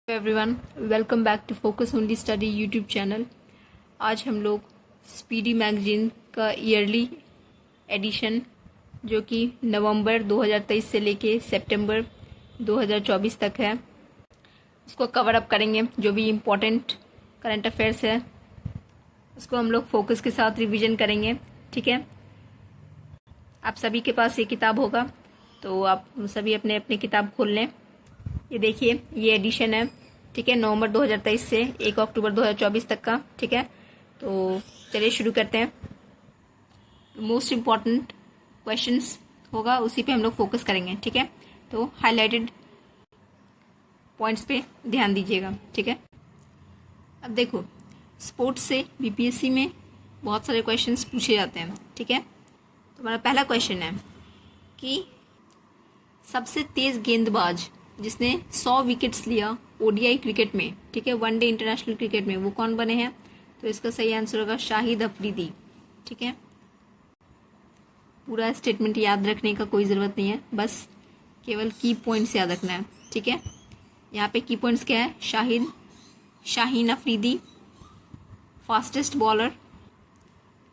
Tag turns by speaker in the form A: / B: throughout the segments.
A: Everyone, welcome back to focus only study YouTube channel. आज हम लोग स्पीडी मैगजीन का ईयरली एडिशन जो कि नवंबर 2023 से लेके सितंबर 2024 तक है, उसको कवर अप करेंगे। जो भी इम्पोर्टेंट करंट अफेयर्स है उसको हम लोग फोकस के साथ रिवीजन करेंगे। ठीक है, आप सभी के पास ये किताब होगा तो आप सभी अपने अपने किताब खोल लें। ये देखिए, ये एडिशन है। ठीक है, नवंबर 2023 से 1 अक्टूबर 2024 तक का। ठीक है, तो चलिए शुरू करते हैं। मोस्ट इम्पॉर्टेंट क्वेश्चंस होगा, उसी पे हम लोग फोकस करेंगे। ठीक है, तो हाईलाइटेड पॉइंट्स पे ध्यान दीजिएगा। ठीक है, अब देखो, स्पोर्ट्स से बीपीएससी में बहुत सारे क्वेश्चंस पूछे जाते हैं। ठीक है, तो हमारा पहला क्वेश्चन है कि सबसे तेज गेंदबाज जिसने 100 विकेट्स लिया ओडीआई क्रिकेट में, ठीक है, वनडे इंटरनेशनल क्रिकेट में, वो कौन बने हैं? तो इसका सही आंसर होगा शाहिद अफरीदी। ठीक है, पूरा स्टेटमेंट याद रखने का कोई ज़रूरत नहीं है, बस केवल की पॉइंट्स याद रखना है। ठीक है, यहाँ पे की पॉइंट्स क्या है? Shaheen Afridi, fastest bowler,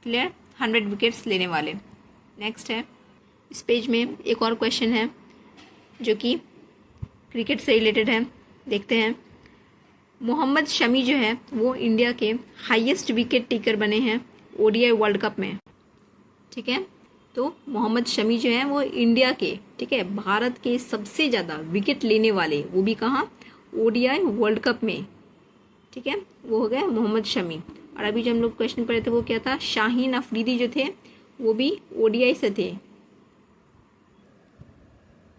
A: clear, 100 wickets लेने वाले। नेक्स्ट है, इस पेज में एक और क्वेश्चन है जो कि क्रिकेट से रिलेटेड है, देखते हैं। मोहम्मद शमी जो है वो इंडिया के हाईएस्ट विकेट टेकर बने हैं ओडीआई वर्ल्ड कप में। ठीक है, तो मोहम्मद शमी जो है वो इंडिया के, ठीक है, भारत के सबसे ज़्यादा विकेट लेने वाले, वो भी कहाँ? ओडीआई वर्ल्ड कप में। ठीक है, वो हो गया मोहम्मद शमी। और अभी जो हम लोग क्वेश्चन पढ़े थे वो क्या था? शाहीन अफरीदी जो थे वो भी ओडीआई से थे,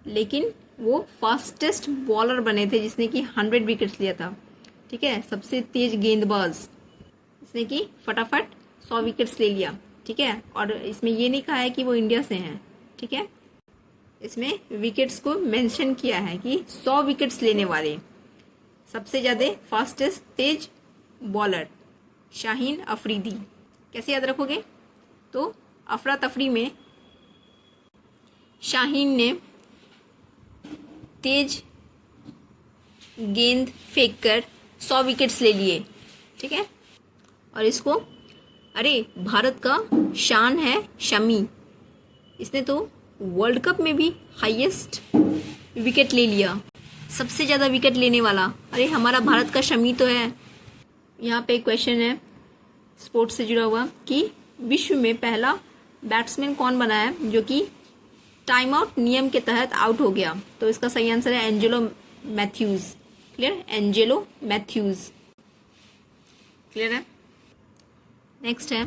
A: लेकिन वो फास्टेस्ट बॉलर बने थे जिसने कि 100 विकेट्स लिया था। ठीक है, सबसे तेज गेंदबाज जिसने कि फटाफट 100 विकेट्स ले लिया। ठीक है, और इसमें ये नहीं कहा है कि वो इंडिया से हैं। ठीक है, इसमें विकेट्स को मेंशन किया है कि 100 विकेट्स लेने वाले सबसे ज़्यादा फास्टेस्ट तेज बॉलर शाहीन अफरीदी। कैसे याद रखोगे? तो अफरा तफरी में शाहीन ने तेज गेंद फेंककर 100 विकेट्स ले लिए। ठीक है, और इसको, अरे भारत का शान है शमी, इसने तो वर्ल्ड कप में भी हाईएस्ट विकेट ले लिया, सबसे ज़्यादा विकेट लेने वाला। अरे हमारा भारत का शमी तो है। यहाँ पे एक क्वेश्चन है स्पोर्ट्स से जुड़ा हुआ कि विश्व में पहला बैट्समैन कौन बना है जो कि टाइम आउट नियम के तहत आउट हो गया? तो इसका सही आंसर है एंजेलो मैथ्यूज। क्लियर, एंजेलो मैथ्यूज। क्लियर है। नेक्स्ट है,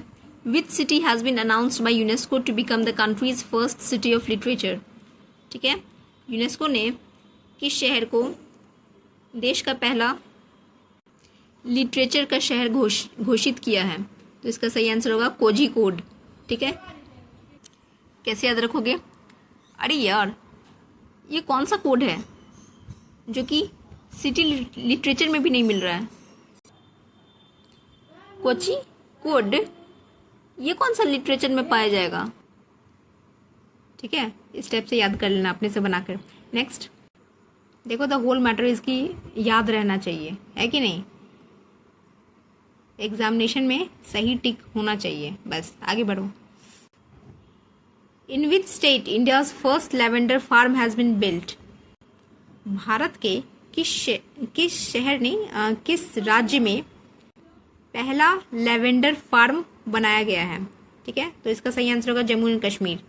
A: which city has been announced by UNESCO to become the country's first city of literature? ठीक है, यूनेस्को ने किस शहर को देश का पहला लिटरेचर का शहर घोषित किया है? तो इसका सही आंसर होगा कोझिकोड। ठीक है, कैसे याद रखोगे? अरे यार, ये कौन सा कोड है जो कि सिटी लिटरेचर में भी नहीं मिल रहा है? कोची कोड, ये कौन सा लिटरेचर में पाया जाएगा? ठीक है, इस टाइप से याद कर लेना अपने से बनाकर। नेक्स्ट देखो, द होल मैटर इसकी याद रहना चाहिए, है कि नहीं? एग्जामिनेशन में सही टिक होना चाहिए, बस आगे बढ़ो। In which state India's first lavender farm has been built? Bharat के किस शहर ने, किस राज्य में पहला लेवेंडर फार्म बनाया गया है? ठीक है, तो इसका सही आंसर होगा जम्मू एंड कश्मीर।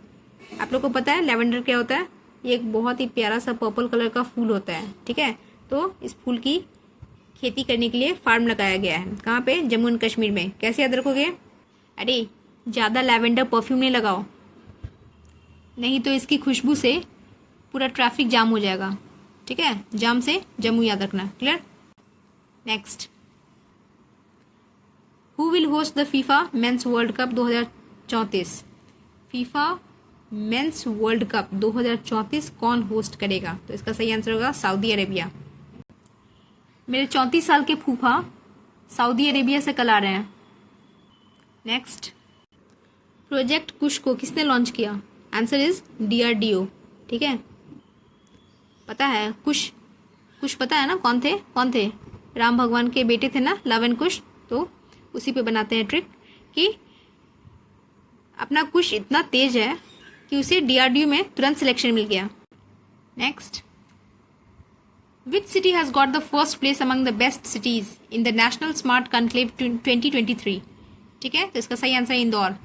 A: आप लोग को पता है लेवेंडर क्या होता है? ये एक बहुत ही प्यारा सा पर्पल कलर का फूल होता है। ठीक है, तो इस फूल की खेती करने के लिए फार्म लगाया गया है। कहाँ पे? जम्मू एंड कश्मीर में। कैसे याद रखोगे? अरे ज़्यादा लेवेंडर परफ्यूम नहीं लगाओ, नहीं तो इसकी खुशबू से पूरा ट्रैफिक जाम हो जाएगा। ठीक है, जाम से जम्मू याद रखना। Clear. Next, who will host the FIFA mains world cup 2034? FIFA mains world cup 2034 कौन होस्ट करेगा? तो इसका सही आंसर होगा सऊदी अरेबिया। मेरे 34 साल के फूफा सऊदी अरेबिया से कल आ रहे हैं। नेक्स्ट, प्रोजेक्ट कुश को किसने लॉन्च किया? Answer is DRDO. ठीक है, पता है कुश कुश पता है ना कौन थे? राम भगवान के बेटे थे ना, लव एंड कुश। तो उसी पे बनाते हैं ट्रिक कि अपना कुश इतना तेज है कि उसे DRDO में तुरंत सिलेक्शन मिल गया। Next, which city has got the first place among the best cities in the national smart conclave 2023? ठीक है, तो इसका सही आंसर है इंदौर।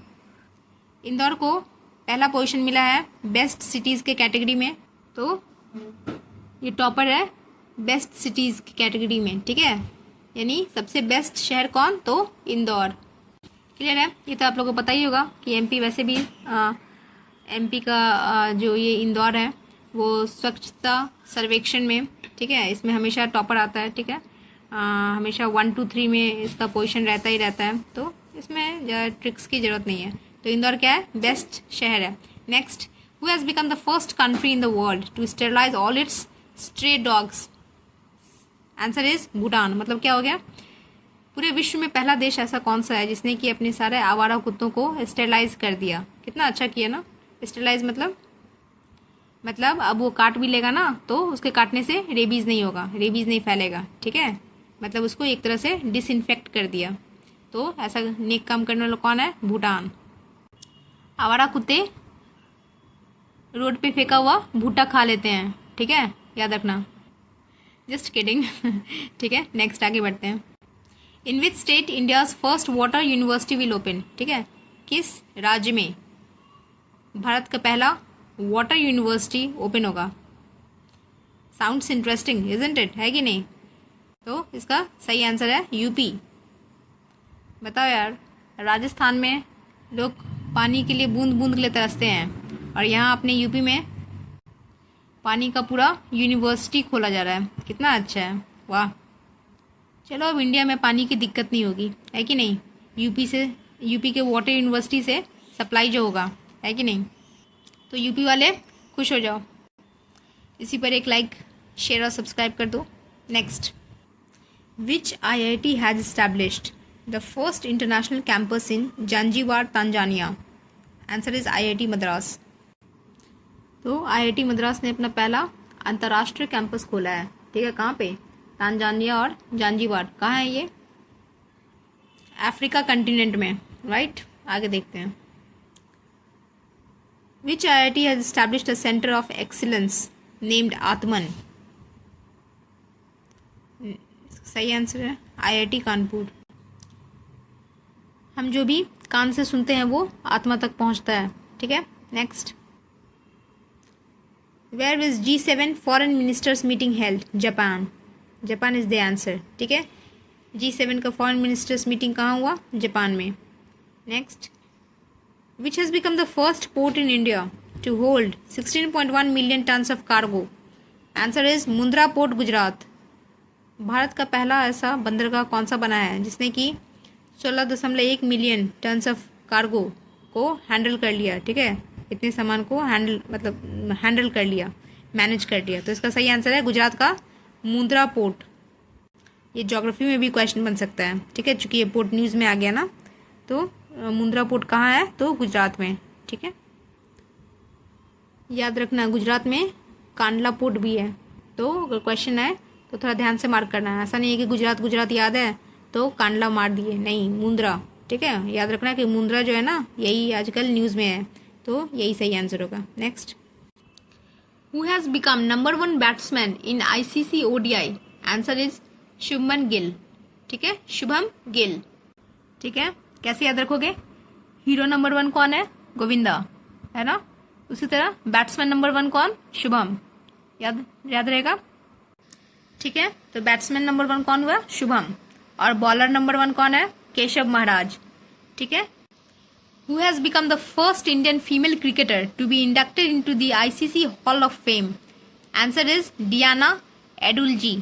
A: इंदौर को पहला पोजीशन मिला है बेस्ट सिटीज़ के कैटेगरी में। तो ये टॉपर है बेस्ट सिटीज़ की कैटेगरी में। ठीक है, यानी सबसे बेस्ट शहर कौन? तो इंदौर। क्लियर है? ये तो आप लोगों को पता ही होगा कि MP वैसे भी MP का जो ये इंदौर है वो स्वच्छता सर्वेक्षण में, ठीक है, इसमें हमेशा टॉपर आता है। ठीक है, हमेशा 1 2 3 में इसका पोजीशन रहता ही रहता है। तो इसमें ज़्यादा ट्रिक्स की ज़रूरत नहीं है। तो इंदौर क्या है? बेस्ट शहर है। Next, who has become the first country in the world to sterilize all its stray dogs? Answer is Bhutan. मतलब क्या हो गया? पूरे विश्व में पहला देश ऐसा कौन सा है जिसने कि अपने सारे आवारा कुत्तों को स्टेरलाइज कर दिया? कितना अच्छा किया ना। स्टेरलाइज मतलब अब वो काट भी लेगा ना तो उसके काटने से रेबीज़ नहीं होगा, रेबीज़ नहीं फैलेगा। ठीक है, मतलब उसको एक तरह से डिसइंफेक्ट कर दिया। तो ऐसा नेक काम करने वाला कौन है? भूटान। आवारा कुत्ते रोड पे फेंका हुआ भुट्टा खा लेते हैं। ठीक है, याद रखना। Just kidding. ठीक है, नेक्स्ट आगे बढ़ते हैं। In which state India's first water university will open? ठीक है, किस राज्य में भारत का पहला वाटर यूनिवर्सिटी ओपन होगा? साउंड्स इंटरेस्टिंग इजंट इट, है कि नहीं? तो इसका सही आंसर है UP। बताओ यार, राजस्थान में लोग पानी के लिए बूंद बूंद के लिए तरसते हैं और यहाँ अपने UP में पानी का पूरा यूनिवर्सिटी खोला जा रहा है। कितना अच्छा है, वाह। चलो, अब इंडिया में पानी की दिक्कत नहीं होगी, है कि नहीं? UP के वाटर यूनिवर्सिटी से सप्लाई जो होगा, है कि नहीं? तो UP वाले खुश हो जाओ। इसी पर एक लाइक, शेयर और सब्सक्राइब कर दो। Next, which IIT has established the first international campus in Zanzibar, Tanzania? Answer is IIT Madras. तो IIT मद्रास ने अपना पहला अंतर्राष्ट्रीय कैंपस खोला है। ठीक है, कहाँ पे? तंजानिया और जांजीबार। कहाँ है ये? अफ्रीका कंटिनेंट में, राइट। आगे देखते हैं। विच IIT has established a centre of excellence named आत्मन? सही आंसर है IIT कानपुर। हम जो भी कान से सुनते हैं वो आत्मा तक पहुंचता है। ठीक है, next, where was G7 foreign ministers meeting held? Japan. Japan is the answer. ठीक है, G7 का फॉरेन मिनिस्टर्स मीटिंग कहाँ हुआ? जापान में। Next, which has become the first port in India to hold 16.1 million tons of cargo? Answer is Mundra port, Gujarat. Bharat का पहला ऐसा बंदरगाह कौन सा बना है जिसने कि 16.1 मिलियन टन्स ऑफ कार्गो को हैंडल कर लिया? ठीक है, इतने सामान को हैंडल कर लिया, मैनेज कर लिया। तो इसका सही आंसर है गुजरात का मुंद्रा पोर्ट। ये ज्योग्राफी में भी क्वेश्चन बन सकता है। ठीक है, चूंकि ये पोर्ट न्यूज़ में आ गया ना। तो मुंद्रा पोर्ट कहाँ है? तो गुजरात में। ठीक है, याद रखना गुजरात में कांडला पोर्ट भी है। तो अगर क्वेश्चन है तो थोड़ा ध्यान से मार्क करना है। ऐसा नहीं है कि गुजरात गुजरात याद है तो कांडला मार दिए, नहीं, मुंद्रा। ठीक है, याद रखना कि मुंद्रा जो है ना यही आजकल न्यूज़ में है। तो यही सही आंसर होगा। Next, who has become number 1 batsman in ICC ODI? Answer is Shubman Gill. ठीक है, शुभम गिल। ठीक है, कैसे याद रखोगे? हीरो नंबर 1 कौन है? गोविंदा, है ना। उसी तरह बैट्समैन नंबर 1 कौन? शुभम। याद रहेगा। ठीक है, तो बैट्समैन नंबर 1 कौन हुआ? शुभम। और बॉलर नंबर 1 कौन है? केशव महाराज। ठीक है, who has become the first Indian female cricketer to be inducted into the ICC hall of fame? Answer is Diana Edulji.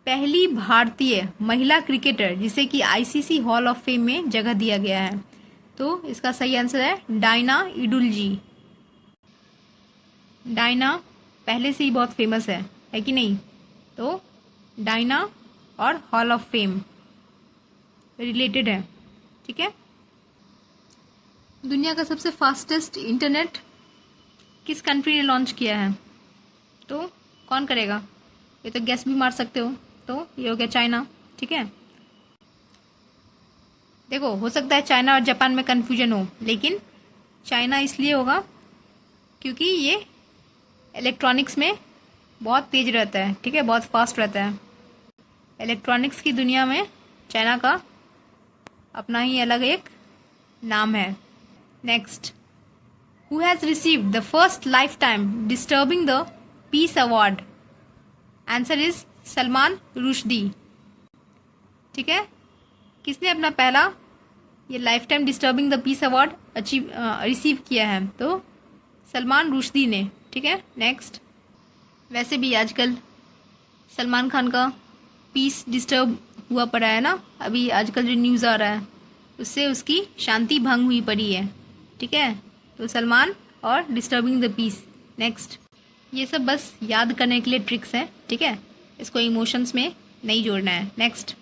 A: पहली भारतीय महिला क्रिकेटर जिसे कि ICC हॉल ऑफ फेम में जगह दिया गया है। तो इसका सही आंसर है डायना एडुल्जी। डायना पहले से ही बहुत फेमस है कि नहीं? तो डायना और हॉल ऑफ फेम रिलेटेड है। ठीक है, दुनिया का सबसे फास्टेस्ट इंटरनेट किस कंट्री ने लॉन्च किया है? तो कौन करेगा? ये तो गैस भी मार सकते हो। तो ये हो गया चाइना। ठीक है, देखो हो सकता है चाइना और जापान में कन्फ्यूजन हो, लेकिन चाइना इसलिए होगा क्योंकि ये इलेक्ट्रॉनिक्स में बहुत तेज रहता है। ठीक है, बहुत फास्ट रहता है। इलेक्ट्रॉनिक्स की दुनिया में चाइना का अपना ही अलग एक नाम है। Next, who has received the first life time disturbing the peace award? Answer is Salman Rushdie. ठीक है, किसने अपना पहला ये life time disturbing the peace award receive किया है? तो सलमान रुश्दी ने। ठीक है, नेक्स्ट, वैसे भी आजकल सलमान खान का पीस डिस्टर्ब हुआ पड़ा है ना, अभी आजकल जो न्यूज़ आ रहा है उससे उसकी शांति भंग हुई पड़ी है। ठीक है, तो सलमान और डिस्टर्बिंग द पीस। नेक्स्ट, ये सब बस याद करने के लिए ट्रिक्स हैं। ठीक है, इसको इमोशंस में नहीं जोड़ना है। नेक्स्ट,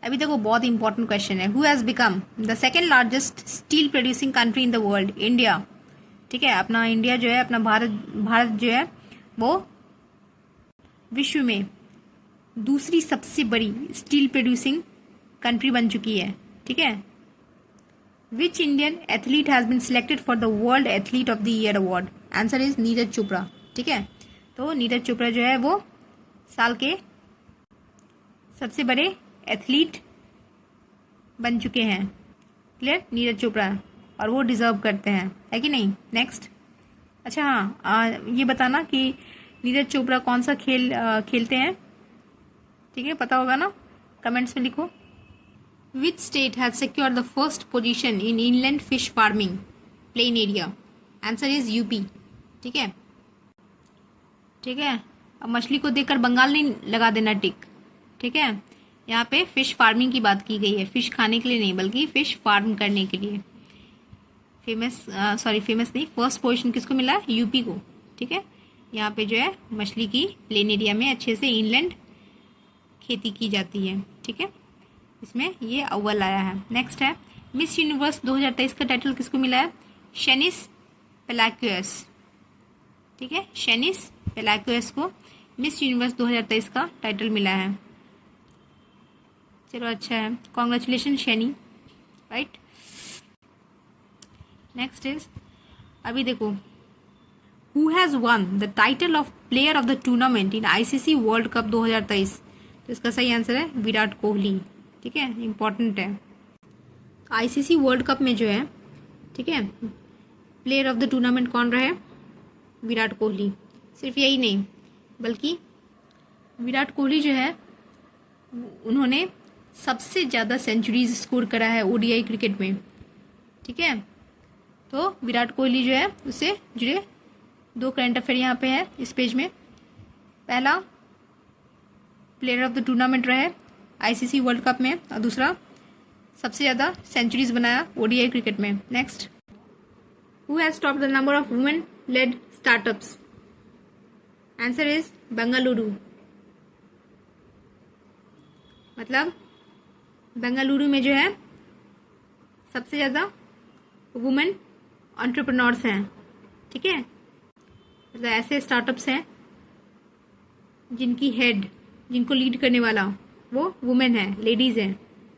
A: अभी देखो बहुत इंपॉर्टेंट क्वेश्चन है। Who has become the second largest steel producing country in the world? India. ठीक है, अपना इंडिया जो है, अपना भारत जो है वो विश्व में दूसरी सबसे बड़ी स्टील प्रोड्यूसिंग कंट्री बन चुकी है। ठीक है, which Indian athlete has been selected for the world athlete of the year award? Answer is Neeraj Chopra. ठीक है, तो नीरज चोपड़ा जो है वो साल के सबसे बड़े एथलीट बन चुके हैं। क्लियर, नीरज चोपड़ा, और वो डिजर्व करते हैं, है कि नहीं? नेक्स्ट, अच्छा हाँ, ये बताना कि नीरज चोपड़ा कौन सा खेल खेलते हैं? ठीक है, पता होगा ना, कमेंट्स में लिखो। Which state has secured the first position in inland fish farming plain area? Answer is UP. ठीक है, ठीक है, अब मछली को देखकर बंगाल नहीं लगा देना टिक। ठीक है, यहाँ पे फिश फार्मिंग की बात की गई है, फिश खाने के लिए नहीं बल्कि फिश फार्म करने के लिए। फेमस नहीं, फर्स्ट पोजीशन किसको मिला? यूपी को। ठीक है, यहाँ पे जो है मछली की प्लेन एरिया में अच्छे से इनलैंड खेती की जाती है। ठीक है, इसमें ये अव्वल आया है। नेक्स्ट है, मिस यूनिवर्स 2023 का टाइटल किसको मिला है? शेनिस पेलाक्यूस। ठीक है, शेनिस पेलाक्यूस को मिस यूनिवर्स 2023 का टाइटल मिला है। चलो अच्छा है, congratulation Sheni, right. Next is, अभी देखो, who has one the title of player of the tournament in ICC world cup 2023? तो इसका सही आंसर है विराट कोहली। ठीक है, इंपॉर्टेंट है। आईसीसी वर्ल्ड कप में जो है, ठीक है, प्लेयर ऑफ द टूर्नामेंट कौन रहे? विराट कोहली। सिर्फ यही नहीं बल्कि विराट कोहली जो है उन्होंने सबसे ज़्यादा सेंचुरीज स्कोर करा है ओडीआई क्रिकेट में। ठीक है, तो विराट कोहली जो है उससे जुड़े दो करंट अफेयर यहाँ पे है इस पेज में। पहला, प्लेयर ऑफ द टूर्नामेंट रहे आईसीसी वर्ल्ड कप में, और दूसरा सबसे ज़्यादा सेंचुरीज बनाया ओडीआई क्रिकेट में। Next, who has top the number of women lead startups? Answer is Bengaluru. मतलब बेंगलुरु में जो है सबसे ज़्यादा वुमेन एंटरप्रेन्योर्स हैं। ठीक है, मतलब ऐसे स्टार्टअप्स हैं जिनकी हेड, जिनको लीड करने वाला वो वुमेन है, लेडीज़ हैं।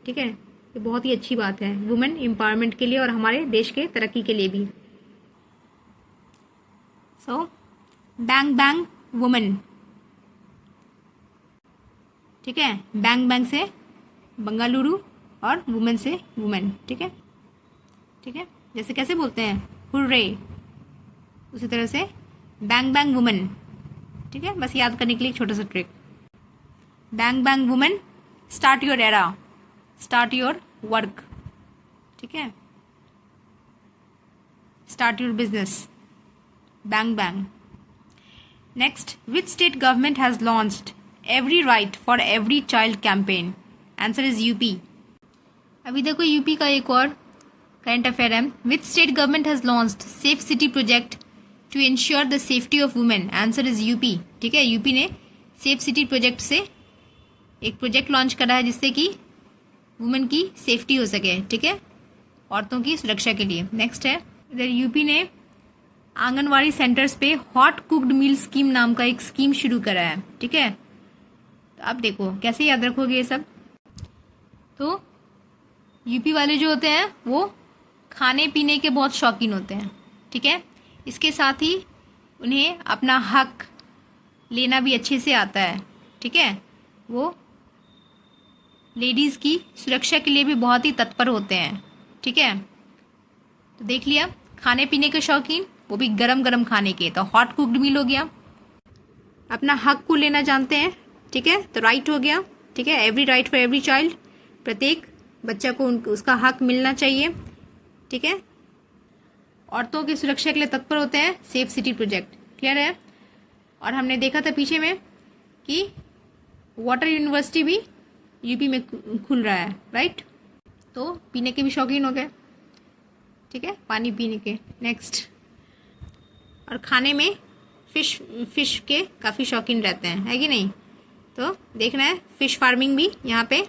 A: ठीक है, ये बहुत ही अच्छी बात है वुमेन एम्पावरमेंट के लिए और हमारे देश के तरक्की के लिए भी। सो बैंग बैंग वुमेन। ठीक है, बैंग बैंग से बेंगलुरु और वुमेन से वुमेन। ठीक है, ठीक है, जैसे कैसे बोलते हैं हुर्रे, उसी तरह से बैंग बैंग वुमेन। ठीक है, बस याद करने के लिए एक छोटा सा trick. Bang bang women, start your era, start your work. ठीक है, start your business, bang bang. Next, which state government has launched every right for every child campaign? Answer is UP. अभी देखो यूपी का एक और current affair है। Which state government has launched safe city project to ensure the safety of women? Answer is UP. ठीक है, UP ने safe city project से एक प्रोजेक्ट लॉन्च करा है जिससे कि वुमेन की सेफ्टी हो सके। ठीक है, औरतों की सुरक्षा के लिए। नेक्स्ट है, इधर यूपी ने आंगनवाड़ी सेंटर्स पे हॉट कुक्ड मील स्कीम नाम का एक स्कीम शुरू करा है। ठीक है, तो आप देखो कैसे याद रखोगे ये सब। तो यूपी वाले जो होते हैं वो खाने पीने के बहुत शौकीन होते हैं। ठीक है, इसके साथ ही उन्हें अपना हक लेना भी अच्छे से आता है। ठीक है, वो लेडीज़ की सुरक्षा के लिए भी बहुत ही तत्पर होते हैं। ठीक है, तो देख लिया, खाने पीने के शौकीन, वो भी गरम गरम खाने के, तो हॉट कुक्ड मील हो गया। अपना हक को लेना जानते हैं। ठीक है, तो राइट हो गया। ठीक है, every right for every child, प्रत्येक बच्चा को उसका हक मिलना चाहिए। ठीक है, औरतों की सुरक्षा के लिए तत्पर होते हैं, सेफ सिटी प्रोजेक्ट। क्लियर है। और हमने देखा था पीछे में कि वाटर यूनिवर्सिटी भी यूपी में खुल रहा है, राइट। तो पीने के भी शौकीन हो गए। ठीक है, पानी पीने के। नेक्स्ट, और खाने में फिश के काफ़ी शौकीन रहते हैं, है कि नहीं। तो देखना है, फिश फार्मिंग भी यहाँ पे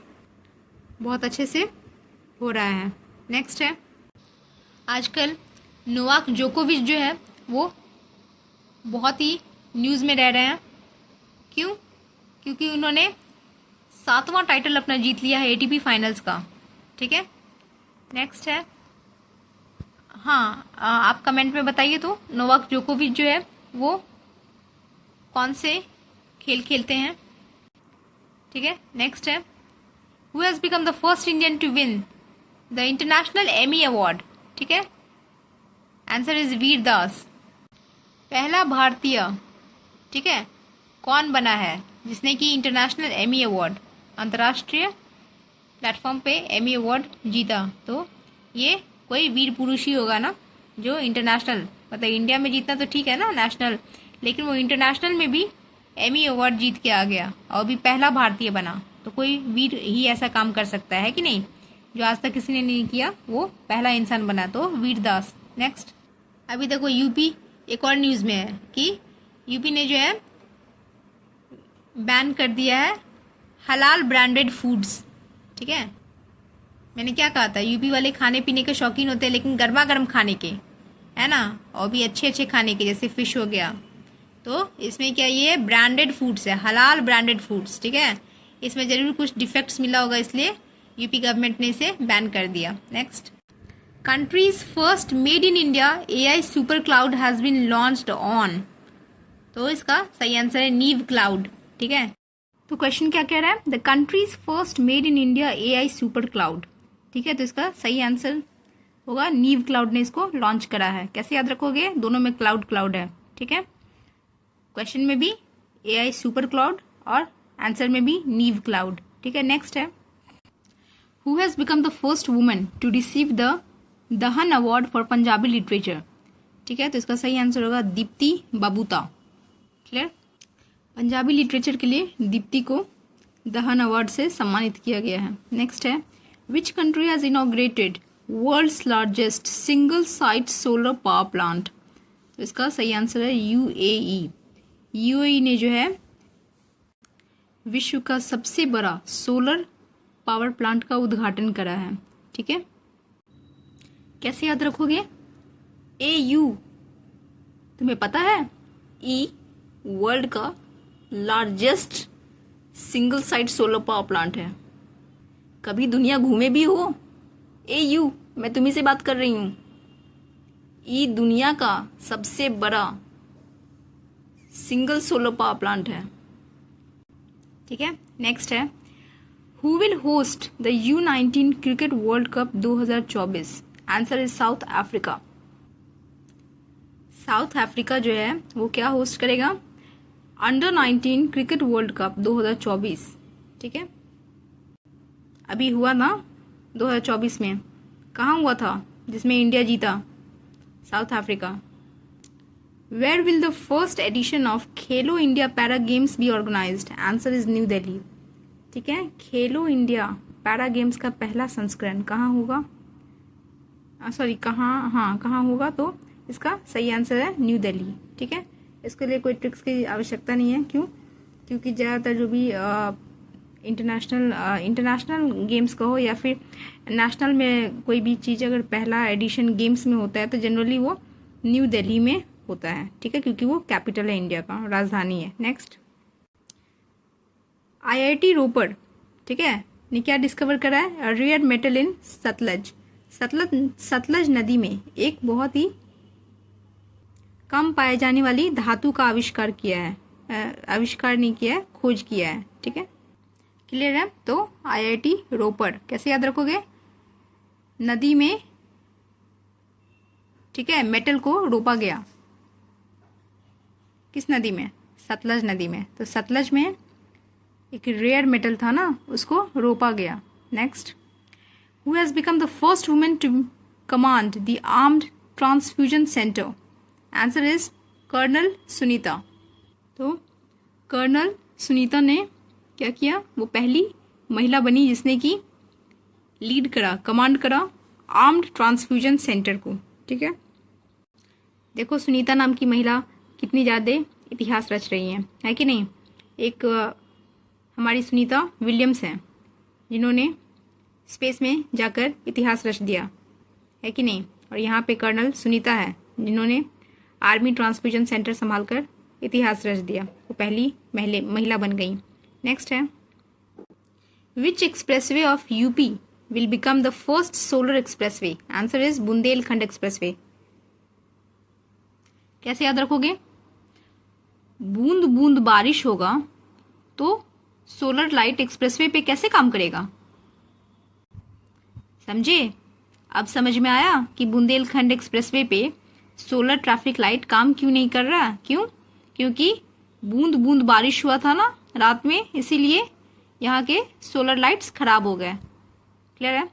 A: बहुत अच्छे से हो रहा है। नेक्स्ट है, आजकल नोवाक जोकोविच जो है वो बहुत ही न्यूज़ में रह रहे हैं। क्यों? क्योंकि उन्होंने 7वां टाइटल अपना जीत लिया है एटीपी फाइनल्स का। ठीक है, नेक्स्ट है, हाँ आप कमेंट में बताइए तो नोवाक जोकोविच जो है वो कौन से खेल खेलते हैं। ठीक है, नेक्स्ट है, who has become the first Indian to win the international Emmy award. ठीक है, आंसर इज वीर दास, पहला भारतीय। ठीक है, कौन बना है जिसने कि इंटरनेशनल एमी अवार्ड, अंतर्राष्ट्रीय प्लेटफॉर्म पे एमी अवार्ड जीता। तो ये कोई वीर पुरुष ही होगा ना, जो इंटरनेशनल, मतलब इंडिया में जीतना तो ठीक है ना, नेशनल, लेकिन वो इंटरनेशनल में भी एमी अवार्ड जीत के आ गया और भी पहला भारतीय बना। तो कोई वीर ही ऐसा काम कर सकता है कि नहीं, जो आज तक किसी ने नहीं किया, वो पहला इंसान बना, तो वीर दास। नेक्स्ट, अभी देखो यूपी एक और न्यूज़ में है कि यूपी ने जो है बैन कर दिया है हलाल ब्रांडेड फूड्स। ठीक है, मैंने क्या कहा था, यूपी वाले खाने पीने के शौकीन होते हैं, लेकिन गर्मा गर्म खाने के, है ना, और भी अच्छे अच्छे खाने के, जैसे फिश हो गया। तो इसमें क्या, ये ब्रांडेड फूड्स है, हलाल ब्रांडेड फूड्स। ठीक है, इसमें जरूर कुछ डिफेक्ट्स मिला होगा, इसलिए यूपी गवर्नमेंट ने इसे बैन कर दिया। Next, countries first made in India AI super cloud has been launched on. तो इसका सही आंसर है नीव क्लाउड। ठीक है, तो क्वेश्चन क्या कह रहा है, the country's first made in India AI super cloud. ठीक है, तो इसका सही आंसर होगा नीव क्लाउड ने इसको लॉन्च करा है। कैसे याद रखोगे, दोनों में क्लाउड क्लाउड है। ठीक है, क्वेश्चन में भी एआई सुपर क्लाउड और आंसर में भी नीव क्लाउड। ठीक है, नेक्स्ट है, who has become the first woman to receive the Dhahan award for Punjabi literature. ठीक है, तो इसका सही आंसर होगा दीप्ति बबूता। क्लियर, पंजाबी लिटरेचर के लिए दीप्ति को दहन अवार्ड से सम्मानित किया गया है। नेक्स्ट है, which country has inaugurated world's largest single site solar power plant. तो इसका सही आंसर है यूएई। यूएई ने जो है विश्व का सबसे बड़ा सोलर पावर प्लांट का उद्घाटन करा है। ठीक है, कैसे याद रखोगे, एयू तुम्हें पता है, ई वर्ल्ड का largest single site solar power plant है। कभी दुनिया घूमे भी हो, एयू, मैं तुम्ही से बात कर रही हूँ। ई दुनिया का सबसे बड़ा सिंगल सोलर पावर प्लांट है। ठीक है, नेक्स्ट है, who will host the U19 cricket world cup 2024। Answer is south Africa. South Africa जो है वो क्या होस्ट करेगा, अंडर 19 क्रिकेट वर्ल्ड कप 2024। ठीक है, अभी हुआ ना 2024 में, कहाँ हुआ था जिसमें इंडिया जीता, South Africa. Where will the first edition of Khelo India para games be organised. Answer is New Delhi. ठीक है, खेलो इंडिया पैरा गेम्स का पहला संस्करण कहाँ होगा, कहाँ होगा, तो इसका सही आंसर है न्यू दिल्ली। ठीक है, इसके लिए कोई ट्रिक्स की आवश्यकता नहीं है। क्यों? क्योंकि ज़्यादातर जो भी इंटरनेशनल गेम्स का हो या फिर नेशनल में कोई भी चीज़ अगर पहला एडिशन गेम्स में होता है तो जनरली वो न्यू दिल्ली में होता है, ठीक है, क्योंकि वो कैपिटल है इंडिया का, राजधानी है। नेक्स्ट, IIT रोपर, ठीक है, ने क्या डिस्कवर करा है? Rare metal in Sutlej. Sutlej नदी में एक बहुत ही कम पाए जाने वाली धातु का आविष्कार किया है, आविष्कार नहीं किया है, खोज किया है, ठीक है, क्लियर है। तो IIT रोपर कैसे याद रखोगे? नदी में, ठीक है, मेटल को रोपा गया। किस नदी में? सतलज नदी में। तो सतलज में एक रेयर मेटल था ना, उसको रोपा गया। Next, who has become the first women to command the armed transfusion centre? Answer is colonel Sunita. तो कर्नल सुनीता ने क्या किया? वो पहली महिला बनी जिसने की लीड करा, कमांड करा आर्म्ड ट्रांसफ्यूजन सेंटर को, ठीक है। देखो सुनीता नाम की महिला कितनी ज़्यादा इतिहास रच रही है कि नहीं। एक हमारी सुनीता विलियम्स हैं जिन्होंने स्पेस में जाकर इतिहास रच दिया, है कि नहीं। और यहाँ पे कर्नल सुनीता है जिन्होंने आर्मी ट्रांसफ्यूजन सेंटर संभाल कर इतिहास रच दिया, वो पहली महिला बन गई। नेक्स्ट है, which expressway of UP will become the first solar expressway? Answer is Bundelkhand expressway. कैसे याद रखोगे? बूंद बूंद बारिश होगा तो सोलर लाइट एक्सप्रेसवे पे कैसे काम करेगा? समझे? अब समझ में आया कि बुंदेलखंड एक्सप्रेसवे पे सोलर ट्रैफिक लाइट काम क्यों नहीं कर रहा? क्यों? क्योंकि बूंद बूंद बारिश हुआ था ना रात में, इसीलिए यहाँ के सोलर लाइट्स खराब हो गए। क्लियर है?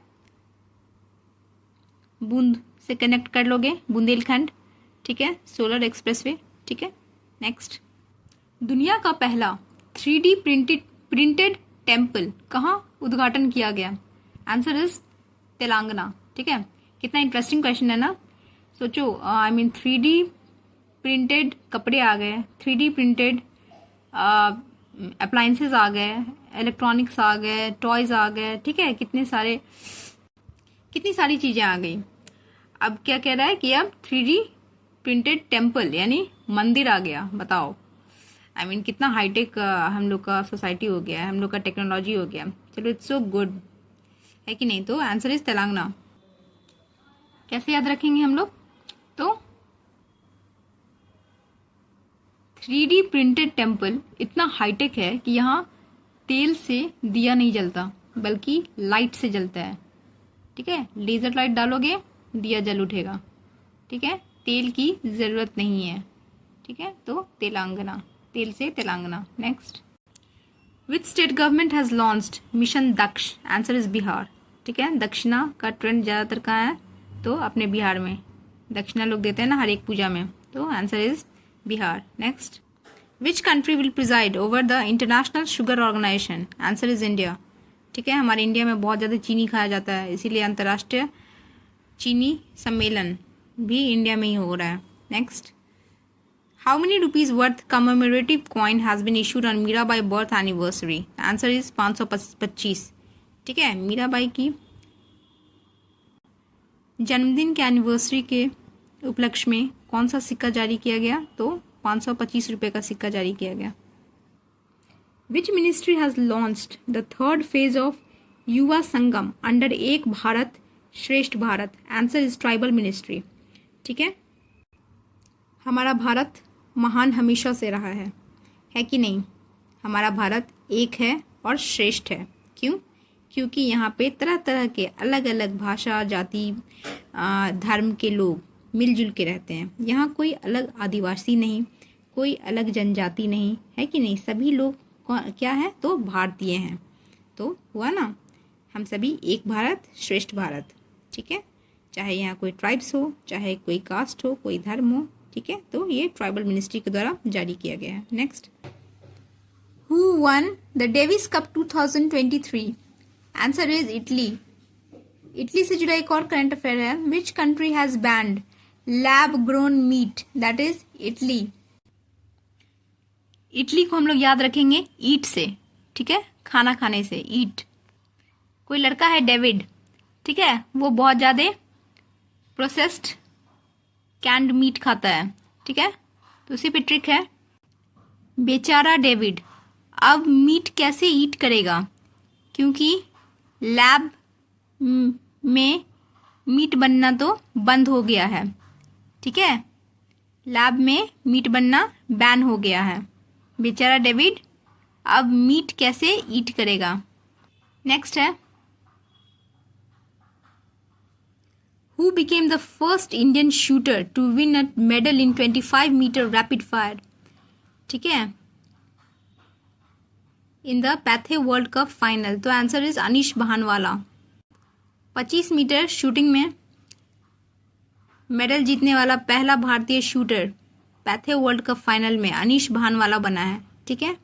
A: बूंद से कनेक्ट कर लोगे बुंदेलखंड, ठीक है, सोलर एक्सप्रेसवे, ठीक है। नेक्स्ट, दुनिया का पहला 3D प्रिंटेड टेम्पल कहाँ उद्घाटन किया गया? आंसर इज तेलंगाना, ठीक है। कितना इंटरेस्टिंग क्वेश्चन है ना। सोचो, 3D प्रिंटेड कपड़े आ गए, 3D प्रिंटेड अप्लायंसेस आ गए, इलेक्ट्रॉनिक्स आ गए, टॉयज आ गए, ठीक है, कितनी सारी चीजें आ गई। अब क्या कह रहा है कि अब 3D प्रिंटेड टेम्पल यानी मंदिर आ गया। बताओ, कितना हाईटेक हम लोग का सोसाइटी हो गया है, हम लोग का टेक्नोलॉजी हो गया। चलो, इट्स सो गुड, है कि नहीं। तो आंसर इज तेलंगाना। कैसे याद रखेंगे हम लोग? तो 3D प्रिंटेड टेम्पल इतना हाईटेक है कि यहाँ तेल से दिया नहीं जलता बल्कि लाइट से जलता है, ठीक है। लेजर लाइट डालोगे दिया जल उठेगा, ठीक है, तेल की जरूरत नहीं है, ठीक है। तो तेलंगाना, तेल से Telangana. Next, which state government has launched mission Daksh? Answer is Bihar, ठीक है। दक्षिणा का ट्रेंड ज्यादातर कहाँ है? तो अपने बिहार में दक्षिणा लोग देते हैं ना हर एक पूजा में, तो answer is Bihar. Next, which country will preside over the international sugar organization? Answer is India, ठीक है। हमारे इंडिया में बहुत ज़्यादा चीनी खाया जाता है, इसीलिए अंतर्राष्ट्रीय चीनी सम्मेलन भी इंडिया में ही हो रहा है। Next, how many rupees worth commemorative coin has been issued on Mirabai birth anniversary? Answer is 525, ठीक है। मीराबाई की जन्मदिन के एनिवर्सरी के उपलक्ष्य में कौन सा सिक्का जारी किया गया? तो 525 रुपये का सिक्का जारी किया गया। Which ministry has launched the third phase of Yuva Sangam under एक भारत श्रेष्ठ Bharat? Answer is tribal ministry, ठीक है। हमारा भारत महान हमेशा से रहा है कि नहीं। हमारा भारत एक है और श्रेष्ठ है। क्यों? क्योंकि यहाँ पे तरह तरह के अलग अलग भाषा, जाति, धर्म के लोग मिलजुल के रहते हैं। यहाँ कोई अलग आदिवासी नहीं, कोई अलग जनजाति नहीं, है कि नहीं। सभी लोग क्या है? तो भारतीय हैं। तो हुआ ना, हम सभी एक भारत श्रेष्ठ भारत, ठीक है। चाहे यहाँ कोई ट्राइब्स हो, चाहे कोई कास्ट हो, कोई धर्म हो, ठीक है। तो ये ट्राइबल मिनिस्ट्री के द्वारा जारी किया गया है। Next, who won the Davis cup 2023? Answer is Italy. Italy से जुड़ा एक और करंट अफेयर है। Which country has banned lab grown meat? That is Italy. Italy को हम लोग याद रखेंगे ईट से, ठीक है, खाना खाने से, ईट। कोई लड़का है डेविड, ठीक है, वो बहुत ज्यादा प्रोसेस्ड कैंड मीट खाता है, ठीक है, तो उसी पे ट्रिक है। बेचारा डेविड अब मीट कैसे ईट करेगा, क्योंकि लैब में मीट बनना तो बंद हो गया है। ठीक है, लैब में मीट बनना बैन हो गया है। बेचारा डेविड अब मीट कैसे ईट करेगा। नेक्स्ट है, who became the first Indian shooter to win a medal in 25 metre rapid fire. ठीक है, इन द पैथे वर्ल्ड कप फाइनल, तो answer is Anish Bhanwala. 25 metre shooting में मेडल जीतने वाला पहला भारतीय शूटर पैथे वर्ल्ड कप फाइनल में अनीश भानवाला बना है। ठीक है,